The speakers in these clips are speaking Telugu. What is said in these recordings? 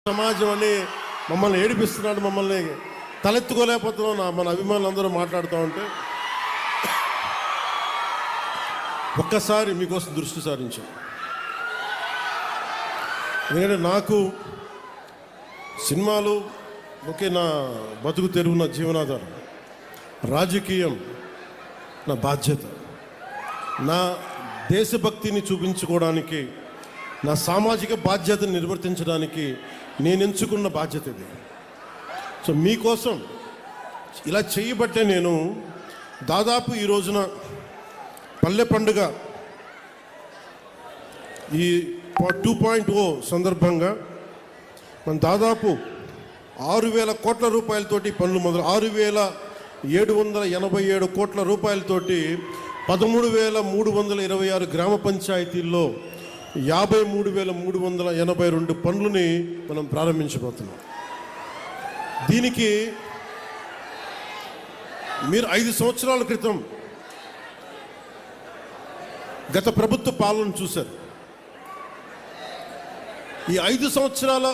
సమాజం అని మమ్మల్ని ఏడిపిస్తున్నాడు, మమ్మల్ని తలెత్తుకోలేకపోతున్నాం. మన అభిమానులు అందరూ మాట్లాడుతూ ఉంటే ఒక్కసారి మీకోసం దృష్టి సారించాం. ఎందుకంటే నాకు సినిమాలు ఒకే నా బతుకు తెరువు, నా జీవనాధారం. రాజకీయం నా బాధ్యత, నా దేశభక్తిని చూపించుకోవడానికి, నా సామాజిక బాధ్యతను నిర్వర్తించడానికి నేను ఎంచుకున్న బాధ్యత ఇది. సో మీకోసం ఇలా చేయబట్టే నేను దాదాపు ఈ రోజున పల్లె పండుగ ఈ 2.0 సందర్భంగా మనం దాదాపు 6,000 కోట్ల రూపాయలతోటి పనులు మొదలు 6,787 కోట్ల రూపాయలతోటి 13,326 గ్రామ పంచాయతీల్లో 53,382 పనులని మనం ప్రారంభించబోతున్నాం. దీనికి మీరు 5 సంవత్సరాల క్రితం గత ప్రభుత్వ పాలన చూశారు. ఈ 5 సంవత్సరాల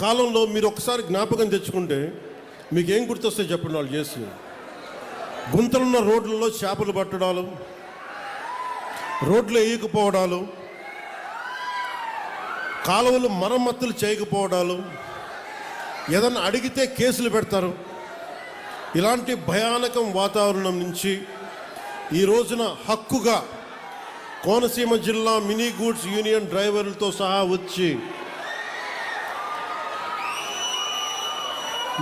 కాలంలో మీరు ఒకసారి జ్ఞాపకం తెచ్చుకుంటే మీకు ఏం గుర్తొస్తే చెప్పండి. వాళ్ళు చేసి గుంతలున్న రోడ్లలో చేపలు పట్టడాలు, రోడ్లు వేయకపోవడాలు, కాలువలు మరమ్మతులు చేయకపోవడాలు, ఏదన్నా అడిగితే కేసులు పెడతారు. ఇలాంటి భయానకం వాతావరణం నుంచి ఈ రోజున హక్కుగా కోనసీమ జిల్లా మినీ గూడ్స్ యూనియన్ డ్రైవర్లతో సహా వచ్చి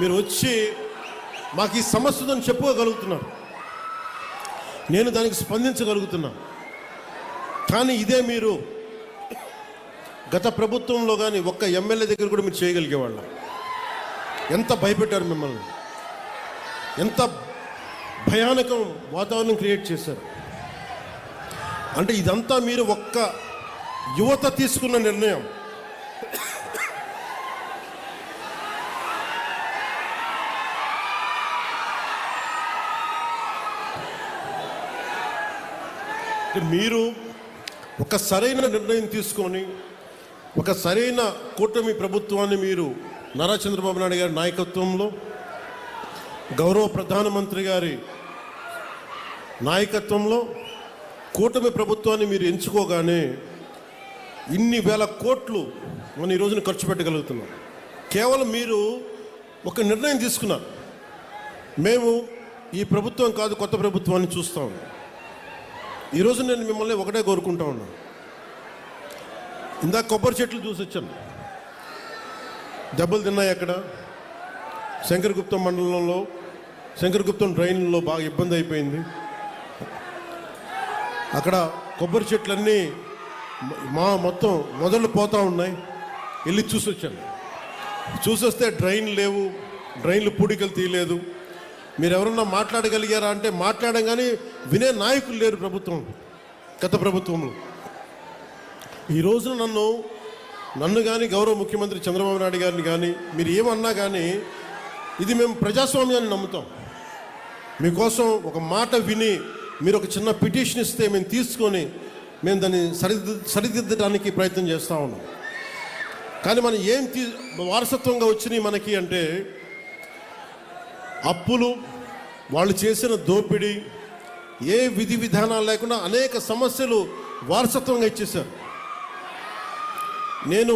మీరు వచ్చి మాకు ఈ సమస్య ఉందని చెప్పుకోగలుగుతున్నారు. నేను దానికి స్పందించగలుగుతున్నా. కానీ ఇదే మీరు గత ప్రభుత్వంలో కానీ ఒక్క ఎమ్మెల్యే దగ్గర కూడా మీరు చేయగలిగేవాళ్ళ. ఎంత భయపెట్టారు మిమ్మల్ని, ఎంత భయానకం వాతావరణం క్రియేట్ చేశారు. అంటే ఇదంతా మీరు ఒక్క యువత తీసుకున్న నిర్ణయం. మీరు ఒక సరైన నిర్ణయం తీసుకొని ఒక సరైన కూటమి ప్రభుత్వాన్ని మీరు నారా చంద్రబాబు నాయుడు గారి నాయకత్వంలో, గౌరవ ప్రధానమంత్రి గారి నాయకత్వంలో కూటమి ప్రభుత్వాన్ని మీరు ఎంచుకోగానే ఇన్ని వేల కోట్లు మనం ఈ రోజున ఖర్చు పెట్టగలుగుతున్నాం. కేవలం మీరు ఒక నిర్ణయం తీసుకున్నారు. మేము ఈ ప్రభుత్వం కాదు కొత్త ప్రభుత్వాన్ని చూస్తాం. ఈరోజు నేను మిమ్మల్ని ఒకటే కోరుకుంటా ఉన్నాను. ఇందాక కొబ్బరి చెట్లు చూసి వచ్చాను, దెబ్బలు తిన్నాయి. అక్కడ శంకరగుప్తం మండలంలో శంకరగుప్తం డ్రైన్లో బాగా ఇబ్బంది అయిపోయింది. అక్కడ కొబ్బరి చెట్లన్నీ మొత్తం మొదలు పోతూ ఉన్నాయి. వెళ్ళి చూసి వచ్చాను. చూసొస్తే డ్రైన్ లేవు, డ్రైన్లు పూడికలు తీయలేదు. మీరు ఎవరన్నా మాట్లాడగలిగారా అంటే మాట్లాడడం, కానీ వినే నాయకులు లేరు ప్రభుత్వం, గత ప్రభుత్వంలో. ఈ రోజున నన్ను కానీ గౌరవ ముఖ్యమంత్రి చంద్రబాబు నాయుడు గారిని కానీ మీరు ఏమన్నా కానీ ఇది మేము ప్రజాస్వామ్యాన్ని నమ్ముతాం. మీకోసం ఒక మాట విని మీరు ఒక చిన్న పిటిషన్ ఇస్తే మేము తీసుకొని మేము దాన్ని సరిదిద్దడానికి ప్రయత్నం చేస్తూ ఉన్నాం. కానీ మనం ఏం వారసత్వంగా వచ్చినాయి మనకి అంటే అప్పులు, వాళ్ళు చేసిన దోపిడీ, ఏ విధి విధానాలు లేకుండా అనేక సమస్యలు వారసత్వంగా ఇచ్చేశారు. నేను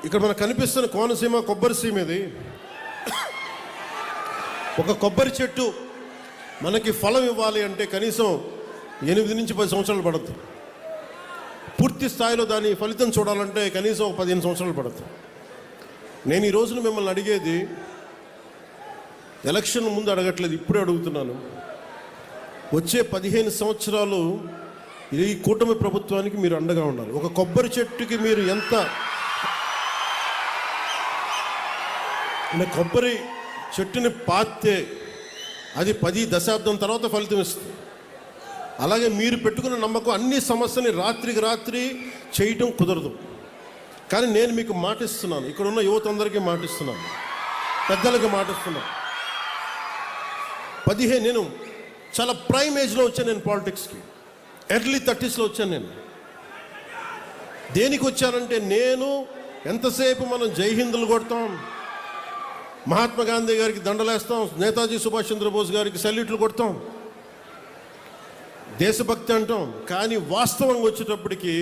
ఇక్కడ మనకు కనిపిస్తున్న కోనసీమ కొబ్బరి సీమ ఇది. ఒక కొబ్బరి చెట్టు మనకి ఫలం ఇవ్వాలి అంటే కనీసం 8 నుంచి 10 సంవత్సరాలు పడుతుంది. పూర్తి స్థాయిలో దాని ఫలితం చూడాలంటే కనీసం 15 సంవత్సరాలు పడుతుంది. నేను ఈ రోజున మిమ్మల్ని అడిగేది ఎలక్షన్ ముందు అడగట్లేదు, ఇప్పుడే అడుగుతున్నాను. వచ్చే 15 సంవత్సరాలు ఈ కూటమి ప్రభుత్వానికి మీరు అండగా ఉండాలి. ఒక కొబ్బరి చెట్టుకి మీరు ఎంత కొబ్బరి చెట్టుని పాతే అది 10 దశాబ్దం తర్వాత ఫలితం ఇస్తుంది. అలాగే మీరు పెట్టుకున్న నమ్మకం అన్ని సమస్యని రాత్రికి రాత్రి చేయటం కుదరదు. కానీ నేను మీకు మాటిస్తున్నాను, ఇక్కడ ఉన్న యువత అందరికీ మాటిస్తున్నాను, పెద్దలకి మాటిస్తున్నాను. నేను చాలా ప్రైమ్ ఏజ్లో వచ్చాను. నేను పాలిటిక్స్కి ఎర్లీ 30sలో వచ్చాను. నేను దేనికి వచ్చానంటే నేను ఎంతసేపు మనం జై హిందులు కొడతాం, మహాత్మా గాంధీ గారికి దండలేస్తాం, నేతాజీ సుభాష్ చంద్రబోస్ గారికి సల్యూట్లు కొడతాం, దేశభక్తి అంటాం. కానీ వాస్తవంగా వచ్చేటప్పటికి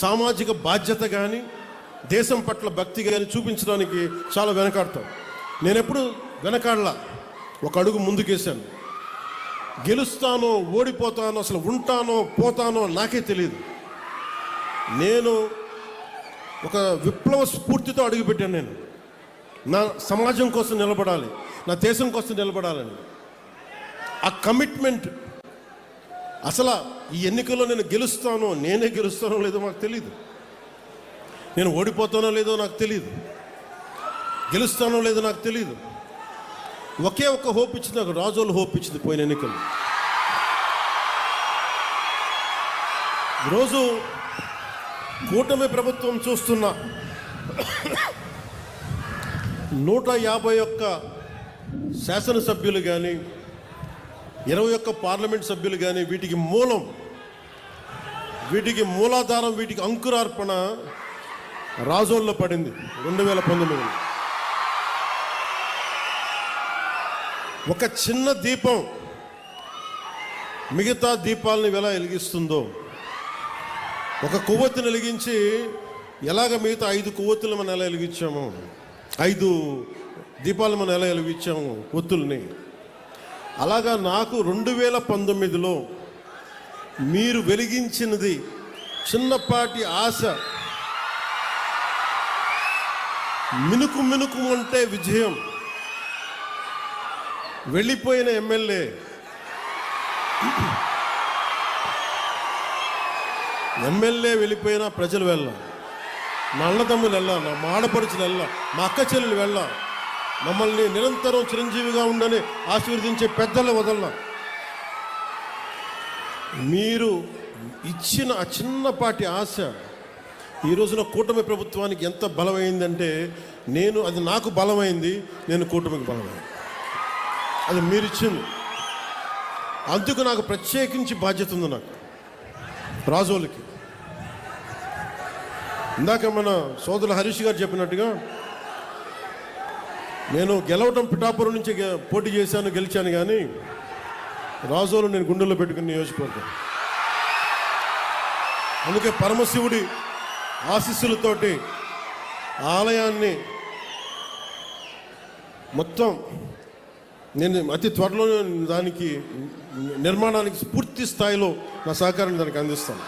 సామాజిక బాధ్యత కానీ దేశం పట్ల భక్తి కానీ చూపించడానికి చాలా వెనకాడతాం. నేను ఎప్పుడు వెనకాడలా, ఒక అడుగు ముందుకేశాను. గెలుస్తానో ఓడిపోతానో, అసలు ఉంటానో పోతానో నాకే తెలియదు. నేను ఒక విప్లవ స్ఫూర్తితో అడుగుపెట్టాను. నేను నా సమాజం కోసం నిలబడాలి, నా దేశం కోసం నిలబడాలని ఆ కమిట్మెంట్. అసలు ఈ ఎన్నికల్లో నేను గెలుస్తానో, నేనే గెలుస్తానో లేదో నాకు తెలియదు, నేను ఓడిపోతానో లేదో నాకు తెలియదు, గెలుస్తానో లేదో నాకు తెలియదు. ఒకే ఒక్క హోప్ ఇచ్చింది నాకు, రాజోలు హోప్ ఇచ్చింది పోయిన ఎన్నికలు. ఈరోజు కూటమి ప్రభుత్వం చూస్తున్న 151 శాసనసభ్యులు కానీ 21 పార్లమెంట్ సభ్యులు కానీ వీటికి మూలం, వీటికి మూలాధారం, వీటికి అంకురార్పణ రాజోల్లో పడింది 2019. ఒక చిన్న దీపం మిగతా దీపాలను ఎలా వెలిగిస్తుందో, ఒక కొవ్వొత్తిని వెలిగించి ఎలాగ మిగతా 5 కొవ్వొత్తులు మనం ఎలా వెలిగించాము, 5 దీపాలు మనం ఎలా వెలిగించాము ఒత్తుల్ని, అలాగా నాకు 2019లో మీరు వెలిగించినది చిన్నపాటి ఆశ, మినుకు మినుకు అంటే విజయం. వెళ్ళిపోయిన ఎమ్మెల్యే, వెళ్ళిపోయినా ప్రజలు వెళ్ళా, నా అన్నదమ్ములు వెళ్ళా, నా ఆడపడుచులు వెళ్ళా, మా అక్క చెల్లెలు వెళ్ళా, మమ్మల్ని నిరంతరం చిరంజీవిగా ఉండని ఆశీర్వదించే పెద్దలు వదలనా. మీరు ఇచ్చిన ఆ చిన్నపాటి ఆశ ఈ రోజున కూటమి ప్రభుత్వానికి ఎంత బలమైందంటే, అది నాకు బలమైంది, నేను కూటమికి బలమైంది, అది మీరిచ్చింది. అందుకు నాకు ప్రత్యేకించి బాధ్యత ఉంది. నాకు రాజోలకి ఇందాక మన సోదరులు హరీష్ గారు చెప్పినట్టుగా, నేను గెలవటం పిఠాపురం నుంచి పోటీ చేశాను, గెలిచాను. కానీ రాజోలు నేను గుండెల్లో పెట్టుకుని నియోజకవర్గం. అందుకే పరమశివుడి ఆశీస్సులతోటి ఆలయాన్ని మొత్తం నేను అతి త్వరలో దానికి నిర్మాణానికి పూర్తి స్థాయిలో నా సహకారాన్ని దానికి అందిస్తాను.